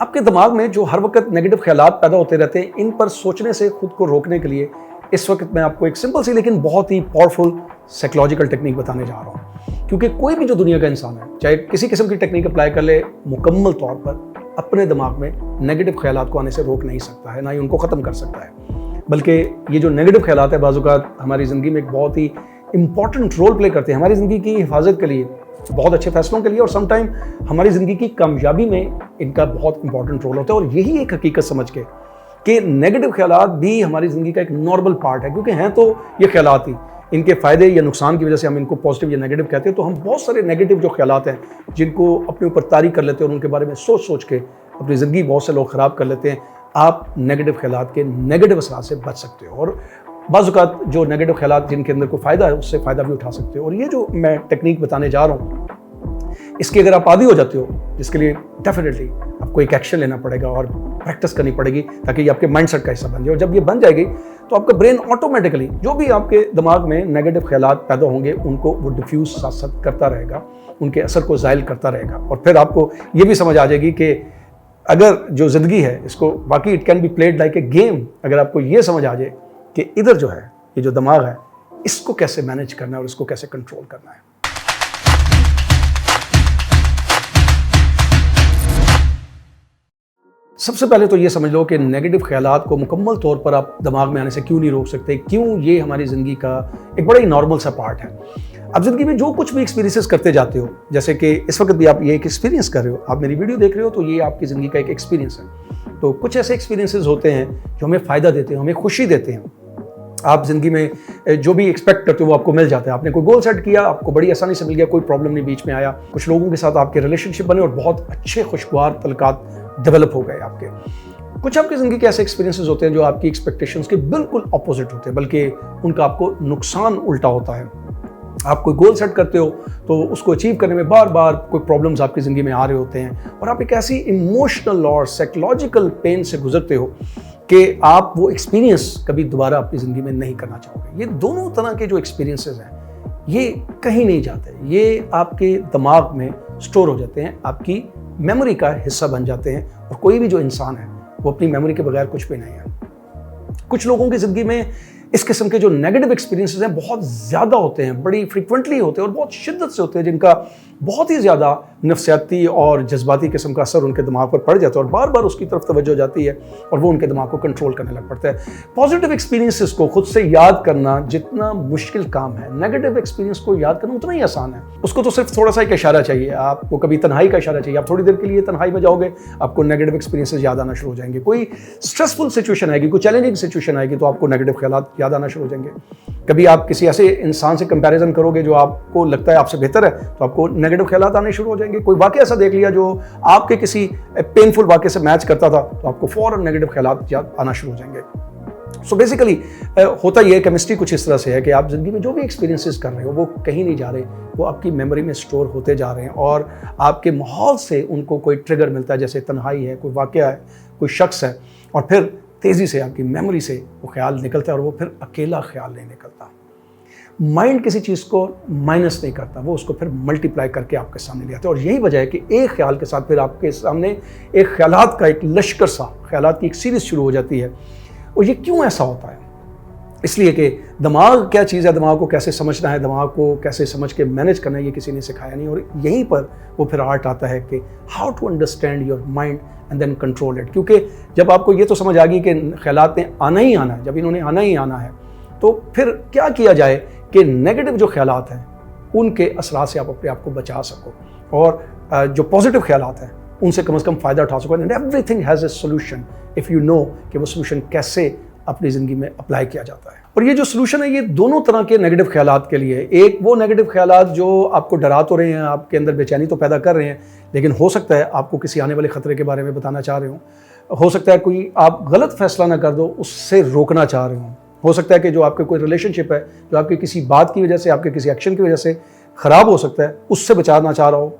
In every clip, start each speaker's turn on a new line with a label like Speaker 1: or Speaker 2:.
Speaker 1: आपके दिमाग में जो हर वक्त नेगेटिव ख्यालात पैदा होते रहते हैं, इन पर सोचने से खुद को रोकने के लिए इस वक्त मैं आपको एक सिंपल सी लेकिन बहुत ही पावरफुल साइकोलॉजिकल टेक्निक बताने जा रहा हूँ। क्योंकि कोई भी जो दुनिया का इंसान है, चाहे किसी किस्म की टेक्निक अप्लाई कर ले, मुकम्मल तौर पर अपने दिमाग में नेगेटिव ख्यालात को आने से रोक नहीं सकता है, ना ही उनको ख़त्म कर सकता है। बल्कि ये जो नेगेटिव ख्यालात है बाज़-औक़ात हमारी ज़िंदगी में एक बहुत ही इंपॉर्टेंट रोल प्ले करते हैं, हमारी ज़िंदगी की हिफाजत के लिए, बहुत अच्छे फैसलों के लिए, और समटाइम हमारी ज़िंदगी की कामयाबी में इनका बहुत इंपॉर्टेंट रोल होता है। और यही एक हकीकत समझ के कि नेगेटिव ख्यालात भी हमारी ज़िंदगी का एक नॉर्मल पार्ट है, क्योंकि हैं तो ये ख्यालात ही, इनके फ़ायदे या नुकसान की वजह से हम इनको पॉजिटिव या नेगेटिव कहते हैं। तो हम बहुत सारे नेगेटिव जो ख्यालात हैं जिनको अपने ऊपर तारी कर लेते हैं और उनके बारे में सोच सोच के अपनी ज़िंदगी बहुत से लोग ख़राब कर लेते हैं। आप नेगेटिव ख्यालात के नेगेटिव असरात से बच सकते हो, और बाज़-औक़ात जो नेगेटिव ख्यालात जिनके अंदर कोई फ़ायदा है उससे फ़ायदा भी उठा सकते हो। और ये जो मैं टेक्निक बताने जा रहा हूँ, इसकी अगर आप आदी हो जाते हो, जिसके लिए डेफिनेटली आपको एक एक्शन लेना पड़ेगा और प्रैक्टिस करनी पड़ेगी ताकि ये आपके माइंडसेट का हिस्सा बन जाए। और जब ये बन जाएगी तो आपका ब्रेन ऑटोमेटिकली जो भी आपके दिमाग में नेगेटिव ख्यालात पैदा होंगे उनको वो डिफ्यूज़ साथ साथ करता रहेगा, उनके असर को ज़ाइल करता रहेगा। और फिर आपको ये भी समझ आ जाएगी कि अगर जो ज़िंदगी है इसको बाकी it can be played like a game. अगर आपको ये समझ आ जाए कि इधर जो है ये जो दिमाग है इसको कैसे मैनेज करना है और इसको कैसे कंट्रोल करना है। सबसे पहले तो ये समझ लो कि नेगेटिव ख्यालात को मुकम्मल तौर पर आप दिमाग में आने से क्यों नहीं रोक सकते, क्यों ये हमारी ज़िंदगी का एक बड़ा ही नॉर्मल सा पार्ट है। आप ज़िंदगी में जो कुछ भी एक्सपीरियंसेस करते जाते हो, जैसे कि इस वक्त भी आप ये एक एक्सपीरियंस कर रहे हो, आप मेरी वीडियो देख रहे हो, तो ये आपकी ज़िंदगी का एक एक्सपीरियंस है। तो कुछ ऐसे एक्सपीरियंसेस होते हैं जो हमें फ़ायदा देते हैं, हमें खुशी देते हैं। आप ज़िंदगी में जो भी एक्सपेक्ट करते हो वो आपको मिल जाता है। आपने कोई गोल सेट किया, आपको बड़ी आसानी से मिल गया, कोई प्रॉब्लम नहीं बीच में आया। कुछ लोगों के साथ आपके रिलेशनशिप बने और बहुत अच्छे खुशगवार तल्लुकात डेवलप हो गए आपके। कुछ आपकी ज़िंदगी के ऐसे एक्सपीरियंसेस होते हैं जो आपकी एक्सपेक्टेशंस के बिल्कुल अपोजिट होते हैं, बल्कि उनका आपको नुकसान उल्टा होता है। आप कोई गोल सेट करते हो तो उसको अचीव करने में बार बार कोई प्रॉब्लम्स आपकी ज़िंदगी में आ रहे होते हैं, और आप एक ऐसी इमोशनल और साइकोलॉजिकल पेन से गुजरते हो कि आप वो एक्सपीरियंस कभी दोबारा अपनी ज़िंदगी में नहीं करना चाहोगे। ये दोनों तरह के जो एक्सपीरियंसेस हैं ये कहीं नहीं जाते, ये आपके दिमाग में स्टोर हो जाते हैं, आपकी मेमोरी का हिस्सा बन जाते हैं। और कोई भी जो इंसान है वो अपनी मेमोरी के बगैर कुछ भी नहीं है। कुछ लोगों की ज़िंदगी में इस किस्म के जो नेगेटिव एक्सपीरियंसेस हैं बहुत ज़्यादा होते हैं, बड़ी फ्रीक्वेंटली होते हैं और बहुत शिद्दत से होते हैं, जिनका बहुत ही ज़्यादा नफ्सियाती और जज्बाती किस्म का असर उनके दिमाग पर पड़ जाता है और बार बार उसकी तरफ तवज्जो जाती है और वो उनके दिमाग को कंट्रोल करने लग पड़ता है। पॉजिटिव एक्सपीरियंसेस को खुद से याद करना जितना मुश्किल काम है, नेगेटिव एक्सपीरियंस को याद करना उतना ही आसान है। उसको तो सिर्फ थोड़ा सा एक इशारा चाहिए, आपको कभी तन्हाई का इशारा चाहिए। आप थोड़ी देर के लिए तन्हाई में जाओगे, आपको नेगेटिव एक्सपीरियंसेस याद आना शुरू हो जाएंगे। कोई स्ट्रेसफुल सिचुएशन आएगी, कोई चैलेंजिंग सिचुएशन आएगी तो आपको नेगेटिव ख्यालात याद आना शुरू हो जाएंगे। कभी आप किसी ऐसे इंसान से कंपैरिजन करोगे जो आपको लगता है आपसे बेहतर है तो आपको नेगेटिव ख्यालात आने शुरू हो जाएंगे। कोई वाकया ऐसा देख लिया जो आपके किसी पेनफुल वाकये से मैच करता था तो आपको फौरन नेगेटिव ख्यालात याद आना शुरू हो जाएंगे। सो बेसिकली होता ये केमिस्ट्री कुछ इस तरह से है कि आप ज़िंदगी में जो भी एक्सपीरियंसेस कर रहे हो वो कहीं नहीं जा रहे, वो आपकी मेमोरी में स्टोर होते जा रहे हैं और आपके माहौल से उनको कोई ट्रिगर मिलता है, जैसे तन्हाई है, कोई वाकया है, कोई शख्स है, और फिर तेज़ी से आपकी मेमोरी से वो ख्याल निकलता है और वो फिर अकेला ख्याल नहीं निकलता। माइंड किसी चीज़ को माइनस नहीं करता, वो उसको फिर मल्टीप्लाई करके आपके सामने ले आता है। और यही वजह है कि एक ख्याल के साथ फिर आपके सामने एक ख्यालात का एक लश्कर सा, ख्यालात की एक सीरीज़ शुरू हो जाती है। और ये क्यों ऐसा होता है? इसलिए कि दिमाग क्या चीज़ है, दिमाग को कैसे समझना है, दिमाग को कैसे समझ के मैनेज करना है, ये किसी ने सिखाया नहीं। और यहीं पर वो फिर आर्ट आता है कि how to understand your mind and then control it. क्योंकि जब आपको ये तो समझ आ गई कि ख्यालात ने आना ही आना है, जब इन्होंने आना ही आना है, तो फिर क्या किया जाए कि नेगेटिव जो ख्यालात हैं उनके असरात से आप अपने आप को बचा सको और जो पॉजिटिव ख्यालात हैं उनसे कम से कम फ़ायदा उठा सको। And everything has a solution if you know कि वो सोल्यूशन कैसे अपनी ज़िंदगी में अप्लाई किया जाता है। और ये जो सोल्यूशन है ये दोनों तरह के नेगेटिव ख्यालात के लिए। एक वो नेगेटिव ख्यालात जो आपको डरा तो रहे हैं, आपके अंदर बेचैनी तो पैदा कर रहे हैं, लेकिन हो सकता है आपको किसी आने वाले ख़तरे के बारे में बताना चाह रहे हो सकता है कोई आप गलत फैसला ना कर दो, उससे रोकना चाह रहे हो सकता है कि जो आपके कोई रिलेशनशिप है जो आपके किसी बात की वजह से, आपके किसी एक्शन की वजह से ख़राब हो सकता है, उससे बचाना चाह रहा हो,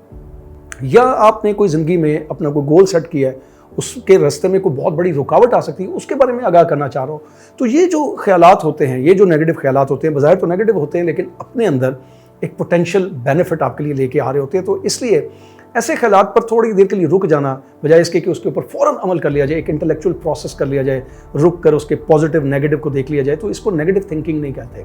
Speaker 1: या आपने कोई ज़िंदगी में अपना कोई गोल सेट किया है, उसके रास्ते में कोई बहुत बड़ी रुकावट आ सकती है, उसके बारे में आगाह करना चाह रहा हो। तो ये जो ख्यालात होते हैं, ये जो नेगेटिव ख्यालात होते हैं, बज़ाहिर तो नेगेटिव होते हैं लेकिन अपने अंदर एक पोटेंशियल बेनिफिट आपके लिए लेके आ रहे होते हैं। तो इसलिए ऐसे ख्यालात पर थोड़ी देर के लिए रुक जाना, बजाय इसके कि उसके ऊपर फ़ौरन अमल कर लिया जाए, एक इंटेलेक्चुअल प्रोसेस कर लिया जाए, रुक कर उसके पॉजिटिव नेगेटिव को देख लिया जाए, तो इसको नेगेटिव थिंकिंग नहीं कहते,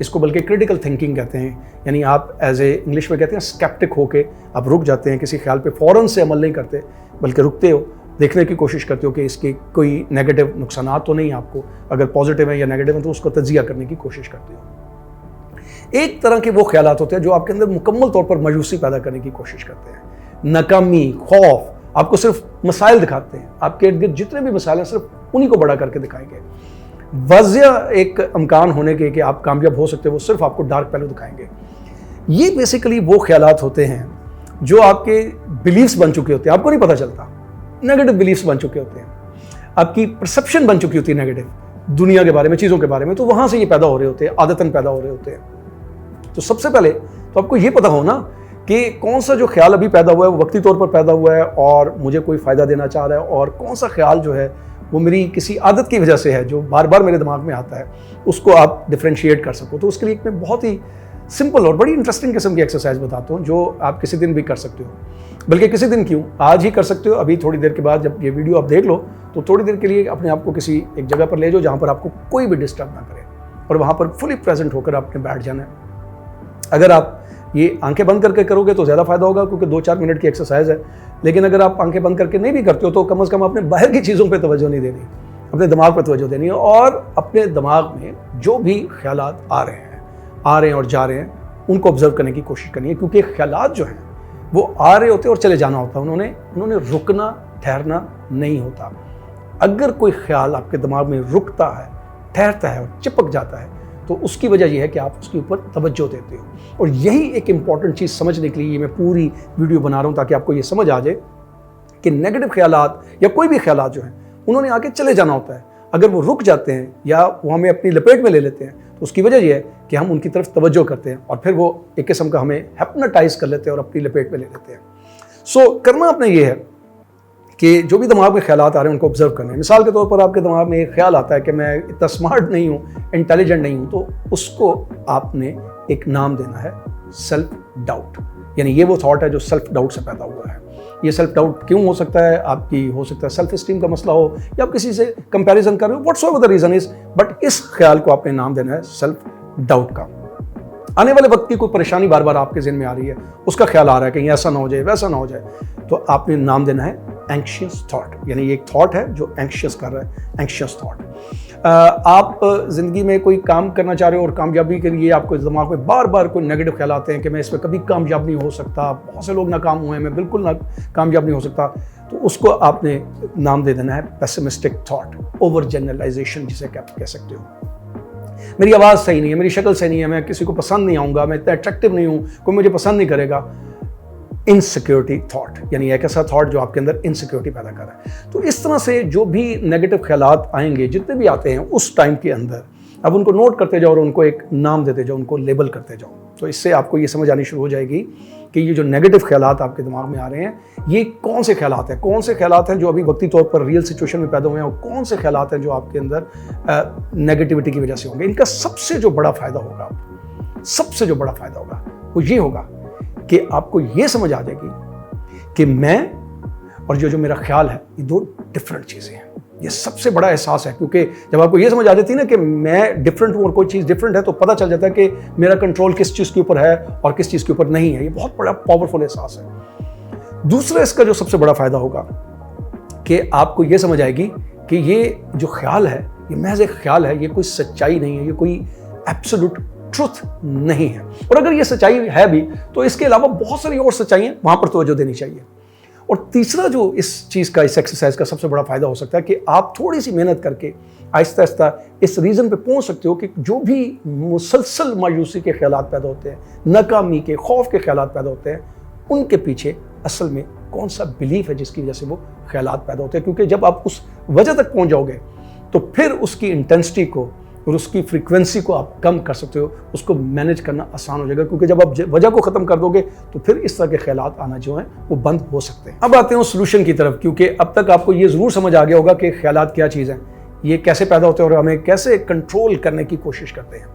Speaker 1: इसको बल्कि क्रिटिकल थिंकिंग कहते हैं। यानी आप एज ए इंग्लिश में कहते हैं स्केप्टिक होके आप रुक जाते हैं, किसी ख्याल पे फ़ौरन से अमल नहीं करते, बल्कि रुकते हो, देखने की कोशिश करते हो कि इसके कोई नेगेटिव नुकसान तो नहीं आपको, अगर पॉजिटिव है या नेगेटिव है तो उसको तजिया करने की कोशिश करते हो। एक तरह के वो ख्यालात होते हैं जो आपके अंदर मुकम्मल तौर पर मायूसी पैदा करने की कोशिश करते हैं, नाकामी, खौफ, आपको सिर्फ मसाइल दिखाते हैं, आपके इर्द गिर्द जितने भी मसाइल हैं सिर्फ उन्हीं को बड़ा करके दिखाएंगे। वाज़िया एक इम्कान होने के कि आप कामयाब हो सकते हो, वो सिर्फ आपको डार्क पहलू दिखाएंगे। ये बेसिकली वो ख्यालात होते हैं जो आपके बिलीव्स बन चुके होते हैं, आपको नहीं पता चलता, नेगेटिव बिलीव्स बन चुके होते हैं, आपकी परसेप्शन बन चुकी होती है नेगेटिव दुनिया के बारे में, चीज़ों के बारे में, तो वहाँ से ये पैदा हो रहे होते हैं, आदतन पैदा हो रहे होते हैं। तो सबसे पहले तो आपको ये पता हो ना कि कौन सा जो ख्याल अभी पैदा हुआ है वो वक्ती तौर पर पैदा हुआ है और मुझे कोई फ़ायदा देना चाह रहा है, और कौन सा ख्याल जो है वो मेरी किसी आदत की वजह से है जो बार बार मेरे दिमाग में आता है, उसको आप डिफ्रेंशिएट कर सको। तो उसके लिए एक मैं बहुत ही सिंपल और बड़ी इंटरेस्टिंग किस्म की एक्सरसाइज बताता हूँ जो आप किसी दिन भी कर सकते हो, बल्कि किसी दिन क्यों, आज ही कर सकते हो। अभी थोड़ी देर के बाद जब ये वीडियो आप देख लो तो थोड़ी देर के लिए अपने आप को किसी एक जगह पर ले जाओ जहाँ पर आपको कोई भी डिस्टर्ब ना करे, और वहाँ पर फुली प्रेजेंट होकर आपने बैठ जाना है। अगर आप ये आंखें बंद करके करोगे तो ज़्यादा फायदा होगा क्योंकि 2-4 मिनट की एक्सरसाइज है, लेकिन अगर आप आंखें बंद करके नहीं भी करते हो तो कम से कम अपने बाहर की चीज़ों पे तवज्जो नहीं देनी, अपने दिमाग पे तवज्जो देनी है, और अपने दिमाग में जो भी ख्यालात आ रहे हैं और जा रहे हैं उनको ऑब्जर्व करने की कोशिश करनी है, क्योंकि ख्यालात जो हैं वो आ रहे होते हैं और चले जाना होता है, उन्होंने रुकना ठहरना नहीं होता। अगर कोई ख्याल आपके दिमाग में रुकता है, ठहरता है और चिपक जाता है तो उसकी वजह यह है कि आप उसके ऊपर तवज्जो देते हो। और यही एक इंपॉर्टेंट चीज़ समझने के लिए मैं पूरी वीडियो बना रहा हूँ, ताकि आपको ये समझ आ जाए कि नेगेटिव ख्यालात या कोई भी ख्यालात जो हैं उन्होंने आके चले जाना होता है। अगर वो रुक जाते हैं या वो हमें अपनी लपेट में ले लेते हैं तो उसकी वजह यह है कि हम उनकी तरफ तवज्जो करते हैं और फिर वो एक किस्म का हमें हिप्नोटाइज कर लेते हैं और अपनी लपेट में ले लेते हैं। सो करना अपने ये है कि जो भी दिमाग में ख्यालात आ रहे हैं उनको ऑब्जर्व करना है। मिसाल के तौर पर आपके दिमाग में एक ख्याल आता है कि मैं इतना स्मार्ट नहीं हूँ, इंटेलिजेंट नहीं हूँ, तो उसको आपने एक नाम देना है, सेल्फ डाउट। यानी ये वो थॉट है जो सेल्फ डाउट से पैदा हुआ है। ये सेल्फ डाउट क्यों हो सकता है, आपकी हो सकता है सेल्फ स्टीम का मसला हो, या आप किसी से कंपैरिजन कर रहे हो, whatsoever the reason is, but इस ख्याल को आपने नाम देना है सेल्फ डाउट का। आने वाले वक्त की कोई परेशानी बार बार आपके ज़हन में आ रही है, उसका ख्याल आ रहा है कहीं ऐसा ना हो जाए, वैसा ना हो जाए, तो आपने नाम देना है एंक्शियस थॉट। यानी ये एक थॉट है जो एंक्शियस कर रहा है, एंक्शियस थॉट। आप ज़िंदगी में कोई काम करना चाह रहे हो और कामयाबी के लिए आपको दिमाग में बार बार कोई नेगेटिव ख्याल आते हैं कि मैं इसमें कभी कामयाब नहीं हो सकता, बहुत से लोग नाकाम हुए हैं, मैं बिल्कुल ना कामयाब नहीं हो सकता, तो उसको आपने नाम दे देना है पेसिमिस्टिक थॉट, ओवर जनरलाइजेशन जिसे कह सकते हो। मेरी आवाज़ सही नहीं है, मेरी शक्ल सही नहीं है, मैं किसी को पसंद नहीं आऊँगा, मैं इतना अट्रैक्टिव नहीं हूँ, कोई मुझे पसंद नहीं करेगा। इनसिक्योरिटी थॉट, यानी एक ऐसा थॉट जो आपके अंदर इनसिक्योरिटी पैदा कर रहा है। तो इस तरह से जो भी नेगेटिव ख्यालात आएंगे, जितने भी आते हैं उस टाइम के अंदर, अब उनको नोट करते जाओ और उनको एक नाम देते जाओ, उनको लेबल करते जाओ। तो इससे आपको ये समझ आनी शुरू हो जाएगी कि ये जो नेगेटिव ख्यालात आपके दिमाग में आ रहे हैं, ये कौन से ख्यालात हैं, कौन से ख्यालात हैं जो अभी वक्ती तौर पर रियल सिचुएशन में पैदा हुए हैं, और कौन से ख्यालात हैं जो आपके अंदर नेगेटिविटी की वजह से होंगे। इनका सबसे जो बड़ा फ़ायदा होगा, सबसे जो बड़ा फ़ायदा होगा वो ये होगा कि आपको ये समझ आ जाएगी कि मैं और जो मेरा ख्याल है ये दो डिफरेंट चीज़ें हैं। ये सबसे बड़ा एहसास है, क्योंकि जब आपको ये समझ आ जाती है ना कि मैं डिफरेंट हूँ और कोई चीज़ डिफरेंट है, तो पता चल जाता है कि मेरा कंट्रोल किस चीज़ के ऊपर है और किस चीज़ के ऊपर नहीं है। ये बहुत बड़ा पावरफुल एहसास है। दूसरा इसका जो सबसे बड़ा फ़ायदा होगा कि आपको ये समझ आएगी कि ये जो ख्याल है ये महज एक ख्याल है, ये कोई सच्चाई नहीं है, ये कोई एब्सोल्यूट ट्रुथ नहीं है। और अगर ये सच्चाई है भी तो इसके अलावा बहुत सारी और सच्चाइयाँ वहाँ पर तवज्जो देनी चाहिए। और तीसरा जो इस चीज़ का, इस एक्सरसाइज का सबसे बड़ा फ़ायदा हो सकता है कि आप थोड़ी सी मेहनत करके आहिस्ता आहिस्ता इस रीज़न पे पहुंच सकते हो कि जो भी मुसलसल मायूसी के ख्यालात पैदा होते हैं, नाकामी के, खौफ के ख्यालात पैदा होते हैं, उनके पीछे असल में कौन सा बिलीफ है जिसकी वजह से वो ख्यालात पैदा होते हैं। क्योंकि जब आप उस वजह तक पहुँच जाओगे तो फिर उसकी इंटेंसिटी को और उसकी फ्रीक्वेंसी को आप कम कर सकते हो, उसको मैनेज करना आसान हो जाएगा। क्योंकि जब आप वजह को ख़त्म कर दोगे तो फिर इस तरह के ख्यालात आना जो हैं वो बंद हो सकते हैं। अब आते हैं उस सोल्यूशन की तरफ, क्योंकि अब तक आपको ये ज़रूर समझ आ गया होगा कि ख्यालात क्या चीज़ हैं, ये कैसे पैदा होते हैं और हमें कैसे कंट्रोल करने की कोशिश करते हैं।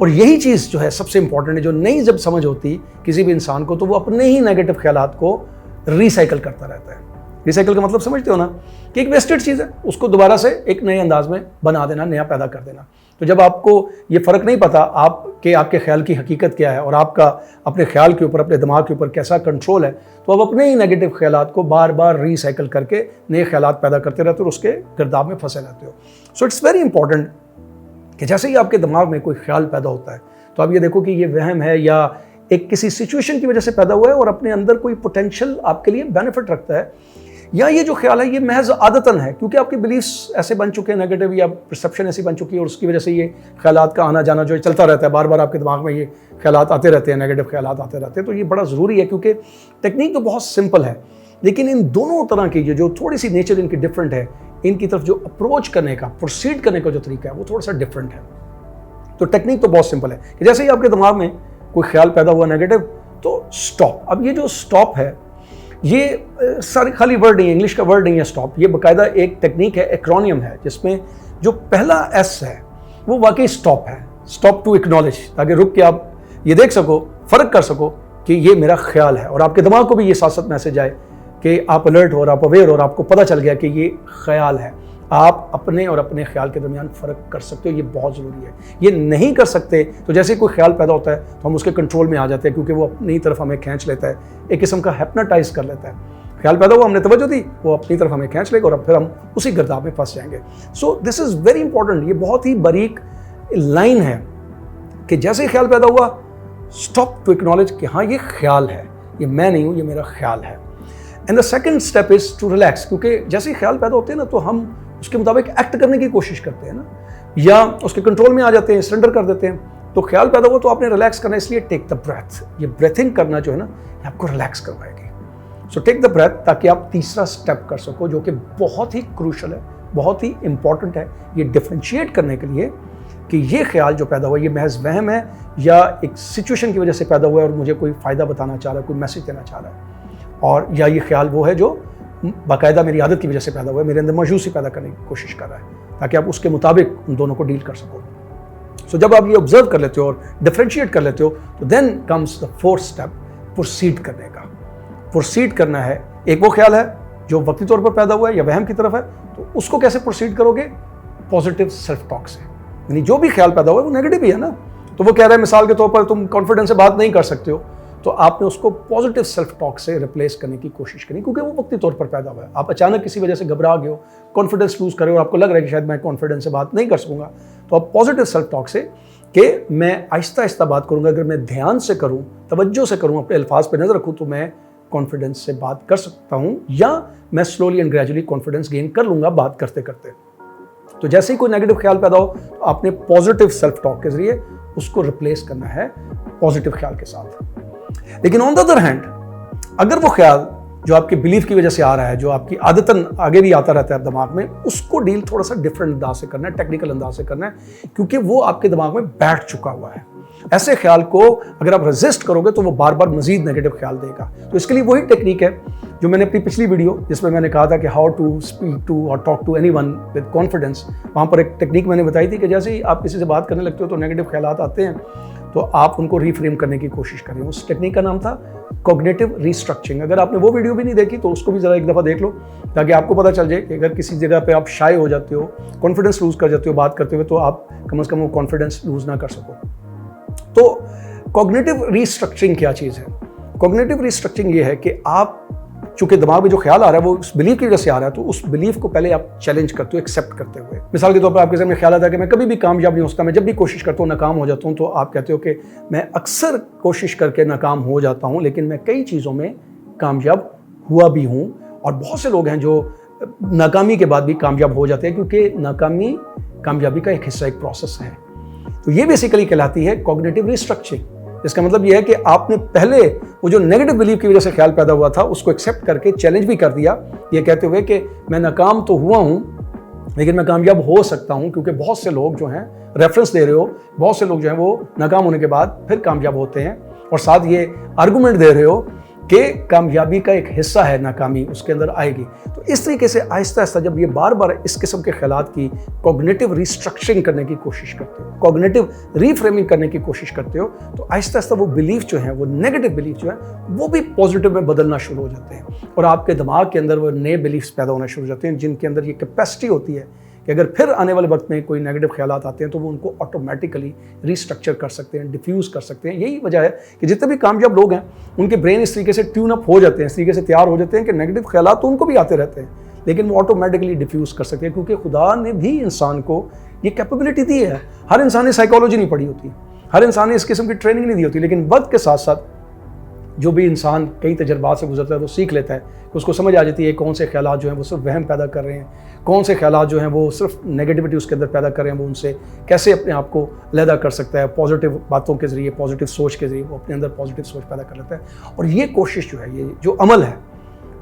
Speaker 1: और यही चीज़ जो है सबसे इंपॉर्टेंट है, जो नहीं जब समझ होती किसी भी इंसान को, तो वो अपने ही नेगेटिव ख्यालात को रीसाइकिल करता रहता है। रीसाइकिल का मतलब समझते हो ना, कि एक वेस्टेड चीज़ है उसको दोबारा से एक नए अंदाज में बना देना, नया पैदा कर देना। तो जब आपको ये फ़र्क नहीं पता आपके ख्याल की हकीकत क्या है और आपका अपने ख्याल के ऊपर, अपने दिमाग के ऊपर कैसा कंट्रोल है, तो आप अपने ही नेगेटिव ख्यालात को बार बार रीसाइकिल करके नए ख्यालात पैदा करते रहते हो और उसके गिरदाव में फंसे रहते हो। सो इट्स वेरी इंपॉर्टेंट कि जैसे ही आपके दिमाग में कोई ख्याल पैदा होता है तो आप ये देखो कि ये वहम है या एक किसी सिचुएशन की वजह से पैदा हुआ है और अपने अंदर कोई पोटेंशियल आपके लिए बेनिफिट रखता है, या ये जो ख्याल है ये महज आदतन है क्योंकि आपके बिलीफ्स ऐसे बन चुके हैं नेगेटिव, या परसेप्शन ऐसी बन चुकी है और उसकी वजह से ये ख्यालात का आना जाना जो चलता रहता है, बार बार आपके दिमाग में ये ख्यालात आते रहते हैं, नेगेटिव ख्यालात आते रहते हैं। तो ये बड़ा ज़रूरी है क्योंकि टेक्निक तो बहुत सिंपल है, लेकिन इन दोनों तरह की जो थोड़ी सी नेचर इनकी डिफरेंट है, इनकी तरफ जो अप्रोच करने का, प्रोसीड करने का जो तरीका है वो थोड़ा सा डिफरेंट है। तो टेक्निक तो बहुत सिंपल है कि जैसे ही आपके दिमाग में कोई ख्याल पैदा हुआ नेगेटिव, तो स्टॉप। अब ये जो स्टॉप है ये सारी खाली वर्ड नहीं है, इंग्लिश का वर्ड नहीं है स्टॉप, ये बाकायदा एक टेक्निक है, एक्रोनियम है, जिसमें जो पहला एस है वो वाकई स्टॉप है, स्टॉप टू एक्नॉलेज, ताकि रुक के आप ये देख सको, फ़र्क कर सको कि ये मेरा ख्याल है और आपके दिमाग को भी ये साथ मैसेज आए कि आप अलर्ट हो और आप अवेयर हो और आपको पता चल गया कि ये ख्याल है। आप अपने और अपने ख्याल के दरमियान फ़र्क कर सकते हो, ये बहुत ज़रूरी है। ये नहीं कर सकते तो जैसे कोई ख्याल पैदा होता है तो हम उसके कंट्रोल में आ जाते हैं क्योंकि वो अपनी तरफ हमें खींच लेता है, एक किस्म का हिप्नोटाइज कर लेता है। ख्याल पैदा हुआ, हमने तवज्जो दी, वो अपनी तरफ हमें खींच लेगा और फिर हम उसी गिरदाव में फंस जाएंगे। So this is very important, ये बहुत ही बारीक लाइन है कि जैसे ही ख्याल पैदा हुआ, स्टॉप टू एक्नॉलेज कि हाँ ये ख्याल है, ये मैं नहीं हूँ, ये मेरा ख्याल है। And the second step is to relax, क्योंकि जैसे ही ख्याल पैदा होते हैं ना तो हम उसके मुताबिक एक्ट करने की कोशिश करते हैं ना, या उसके कंट्रोल में आ जाते हैं, सरेंडर कर देते हैं। तो ख्याल पैदा हुआ तो आपने रिलैक्स करना है, इसलिए टेक द ब्रेथ, ये ब्रेथिंग करना जो है ना ये आपको रिलैक्स करवाएगी। सो टेक द ब्रेथ, ताकि आप तीसरा स्टेप कर सको जो कि बहुत ही क्रूशल है, बहुत ही इंपॉर्टेंट है, ये डिफ्रेंशिएट करने के लिए कि ये ख्याल जो पैदा हुआ ये महज वहम है या एक सिचुएशन की वजह से पैदा हुआ है और मुझे कोई फ़ायदा बताना चाह रहा है, कोई मैसेज देना चाह रहा है, और या ये ख्याल वो है जो बाकायदा मेरी आदत की वजह से पैदा हुआ है, मेरे अंदर मायूसी पैदा करने की कोशिश कर रहा है, ताकि आप उसके मुताबिक उन दोनों को डील कर सको। सो जब आप ये ऑब्जर्व कर लेते हो और डिफ्रेंशिएट कर लेते हो तो then comes the fourth step, proceed करने का। प्रोसीड करना है, एक वो ख्याल है जो वक्ती तौर पर पैदा हुआ है या वहम की तरफ है, तो उसको कैसे प्रोसीड करोगे? पॉजिटिव सेल्फ टॉक से। यानी जो भी ख्याल पैदा हुआ है वो नेगेटिव ही है ना, तो वो कह रहा है मिसाल के तौर पर तुम कॉन्फिडेंस से बात नहीं कर सकते हो, तो आपने उसको पॉजिटिव सेल्फ टॉक से रिप्लेस करने की कोशिश करी, क्योंकि वो वक्ती तौर पर पैदा हुआ है। आप अचानक किसी वजह से घबरा गए हो, कॉन्फिडेंस लूज कर रहे हो और आपको लग रहा है कि शायद मैं कॉन्फिडेंस से बात नहीं कर सकूंगा, तो आप पॉजिटिव सेल्फ टॉक से कि मैं आहिस्ता आहिस्ता बात करूंगा, अगर मैं ध्यान से करूं, तवज्जो से करूं, अपने अल्फाज पर नजर रखूं, तो मैं कॉन्फिडेंस से बात कर सकता हूं, या मैं slowly and gradually confidence gain कर लूंगा बात करते करते। तो जैसे ही कोई नेगेटिव ख्याल पैदा हो तो आपने पॉजिटिव सेल्फ टॉक के जरिए उसको रिप्लेस करना है पॉजिटिव ख्याल के साथ। लेकिन ऑन द अदर हैंड, अगर वो ख्याल जो आपके बिलीफ की वजह से आ रहा है, जो आपकी आदतन आगे भी आता रहता है दिमाग में, उसको डील थोड़ा सा डिफरेंट अंदाज से करना है, टेक्निकल अंदाज से करना है, क्योंकि वो आपके दिमाग में बैठ चुका हुआ है। ऐसे ख्याल को अगर आप रेजिस्ट करोगे तो वो बार बार मजीद नेगेटिव ख्याल देगा। तो इसके लिए वही टेक्निक है जो मैंने अपनी पिछली वीडियो, जिसमें मैंने कहा था कि हाउ टू स्पीक टू और talk to anyone with confidence, वहाँ पर एक टेक्निक मैंने बताई थी कि जैसे ही आप किसी से बात करने लगते हो तो नेगेटिव ख्यालात आते हैं, तो आप उनको रीफ्रेम करने की कोशिश करें। उस टेक्निक का नाम था कॉग्निटिव रिस्ट्रक्चरिंग। अगर आपने वो वीडियो भी नहीं देखी तो उसको भी ज़रा एक दफ़ा देख लो, ताकि आपको पता चल जाए कि अगर किसी जगह पे आप शाय हो जाते हो, कॉन्फिडेंस लूज़ कर जाते हो बात करते हुए, तो आप कम से कम वो कॉन्फिडेंस लूज़ ना कर सको। तो कॉग्निटिव रिस्ट्रक्चरिंग क्या चीज़ है? कॉग्निटिव रिस्ट्रक्चरिंग ये है कि आप, चूंकि दिमाग में जो ख्याल आ रहा है वो उस बिलीफ की वजह से आ रहा है, तो उस बिलीफ को पहले आप चैलेंज करते हो, एक्सेप्ट करते हुए। मिसाल के तौर पर आपके सामने ख्याल आता है कि मैं कभी भी कामयाब नहीं हो सकता, मैं जब भी कोशिश करता हूँ नाकाम हो जाता हूँ, तो आप कहते हो कि मैं अक्सर कोशिश करके नाकाम हो जाता हूँ, लेकिन मैं कई चीज़ों में कामयाब हुआ भी हूँ। और बहुत से लोग हैं जो नाकामी के बाद भी कामयाब हो जाते हैं, क्योंकि नाकामी कामयाबी का एक हिस्सा, एक प्रोसेस है। तो ये बेसिकली कहलाती है कॉग्निटिव रिस्ट्रक्चरिंग। इसका मतलब यह है कि आपने पहले वो जो नेगेटिव बिलीफ की वजह से ख्याल पैदा हुआ था उसको एक्सेप्ट करके चैलेंज भी कर दिया, ये कहते हुए कि मैं नाकाम तो हुआ हूँ लेकिन मैं कामयाब हो सकता हूँ। क्योंकि बहुत से लोग जो हैं, रेफरेंस दे रहे हो, बहुत से लोग जो हैं वो नाकाम होने के बाद फिर कामयाब होते हैं, और साथ ये आर्गूमेंट दे रहे हो کہ کامیابی کا ایک حصہ ہے ناکامی اس کے اندر آئے گی. تو اس طریقے سے آہستہ آہستہ جب یہ بار بار اس قسم کے خیالات کی کوگنیٹو ریسٹرکچرنگ کرنے کی کوشش کرتے ہو, کوگنیٹو ری فریمنگ کرنے کی کوشش کرتے ہو, تو آہستہ آہستہ وہ بلیف جو ہیں, وہ نیگیٹو بلیف جو ہیں, وہ بھی پازیٹیو میں بدلنا شروع ہو جاتے ہیں, اور آپ کے دماغ کے اندر وہ نئے بلیفس پیدا ہونا شروع ہو جاتے ہیں جن کے اندر یہ کیپیسٹی ہوتی ہے کہ اگر پھر آنے والے وقت میں کوئی نیگیٹو خیالات آتے ہیں تو وہ ان کو آٹومیٹیکلی ریسٹرکچر کر سکتے ہیں, ڈیفیوز کر سکتے ہیں. یہی وجہ ہے کہ جتنے بھی کامیاب لوگ ہیں ان کے برین اس طریقے سے ٹیون اپ ہو جاتے ہیں, اس طریقے سے تیار ہو جاتے ہیں کہ نیگیٹو خیالات تو ان کو بھی آتے رہتے ہیں لیکن وہ آٹومیٹکلی ڈیفیوز کر سکتے ہیں, کیونکہ خدا نے بھی انسان کو یہ کیپیبلٹی دی ہے. ہر انسان نے سائیکالوجی نہیں پڑھی ہوتی, ہر انسان نے اس قسم کی ٹریننگ نہیں دی ہوتی, لیکن وقت کے ساتھ ساتھ جو بھی انسان کئی تجربات سے گزرتا ہے وہ سیکھ لیتا ہے کہ اس کو سمجھ آ جاتی ہے کون سے خیالات جو ہیں وہ صرف وہم پیدا کر رہے ہیں, کون سے خیالات جو ہیں وہ صرف نیگیٹیوٹی اس کے اندر پیدا کر رہے ہیں, وہ ان سے کیسے اپنے آپ کو علیحدہ کر سکتا ہے. پازیٹیو باتوں کے ذریعے, پازیٹیو سوچ کے ذریعے وہ اپنے اندر پازیٹیو سوچ پیدا کر لیتا ہے. اور یہ کوشش جو ہے, یہ جو عمل ہے,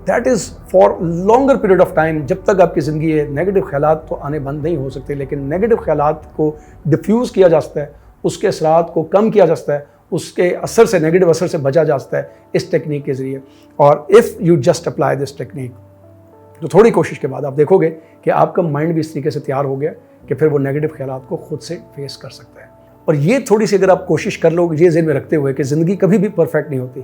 Speaker 1: that is for longer period of time. جب تک آپ کی زندگی ہے نیگیٹو خیالات تو آنے بند نہیں ہو سکتے, لیکن نیگیٹو خیالات کو ڈیفیوز کیا جا سکتا ہے, اس کے اثرات کو کم کیا جا سکتا ہے, اس کے اثر سے, نیگیٹو اثر سے بچا جا سکتا ہے اس ٹیکنیک کے ذریعے. اور if you just apply this technique, تو تھوڑی کوشش کے بعد آپ دیکھو گے کہ آپ کا مائنڈ بھی اس طریقے سے تیار ہو گیا کہ پھر وہ نیگیٹو خیالات کو خود سے فیس کر سکتا ہے. اور یہ تھوڑی سی اگر آپ کوشش کر لو, یہ ذہن میں رکھتے ہوئے کہ زندگی کبھی بھی پرفیکٹ نہیں ہوتی,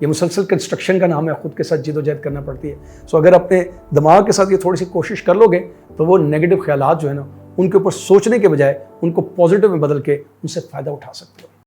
Speaker 1: یہ مسلسل کنسٹرکشن کا نام ہے, خود کے ساتھ جد و جہد کرنا پڑتی ہے. سو اگر اپنے دماغ کے ساتھ یہ تھوڑی سی کوشش کر لو گے تو وہ نیگیٹو خیالات جو ہے نا, ان کے اوپر سوچنے کے بجائے ان کو پازیٹیو میں بدل کے ان سے فائدہ اٹھا سکتے ہو.